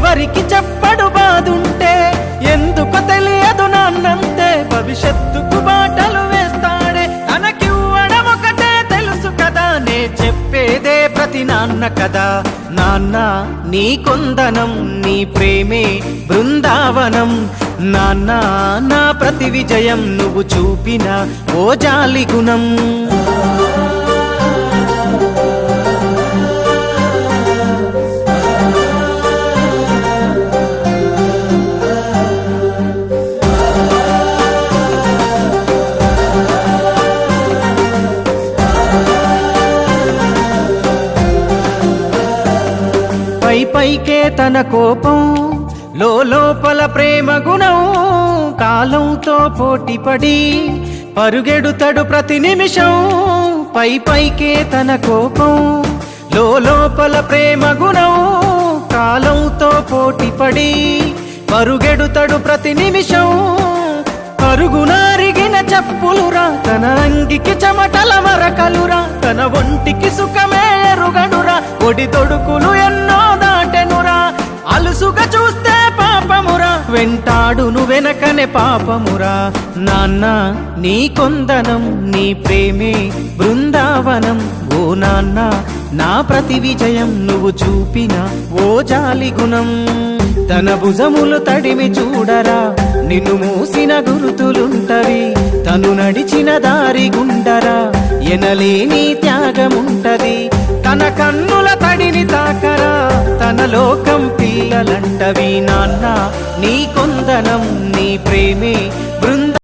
ఎవరికి చెప్పడు బాదుంటే, ఎందుకు తెలియదు నాన్నంతే భవిష్యత్తుకు బాటలు వేస్తాడే. తనకివ్వడం ఒకటే తెలుసు కదా, నే చెప్పేదే ప్రతి నాన్న కదా. నాన్న నీ కొందనం, నీ ప్రేమే బృందావనం. నాన్న నా ప్రతి విజయం, నువ్వు చూపిన ఓ జాలి గుణం. పైకే తన కోపం, లోపల ప్రేమ గుణం. కాలంతో పోటీపడి పరుగెడుతడు ప్రతి నిమిషం. పైకే తన కోపం, లోపల ప్రేమ గుణం. కాలంతో పోటీపడి పరుగెడుతడు ప్రతి నిమిషం. పరుగునారిగిన చెప్పులురా, తన అంగికి చెమటల మరకలురా. తన ఒంటికి సుఖమే ఎరుగడురా, ఒడి తొడుకులు ఎన్నో దాటెనురా. అలుసుగా చూస్తే పాపమురా, వెంటాడును వెనకనే పాపమురా. నాన్న నీ కొందనం, నీ ప్రేమే బృందావనం. ఓ నాన్న నా ప్రతి విజయం, నువ్వు చూపిన ఓ జాలి గుణం. తన భుజములు తడిమి చూడరా, నిన్ను మూసిన గుర్తులుంటవి. తను నడిచిన దారి గుండరా, ఎనలేని త్యాగముంటది. తన కన్నుల తడిని తాకరా, తన లోకం పిల్లలంటవి. నాన్న నీ కొందనం, నీ ప్రేమే బృంద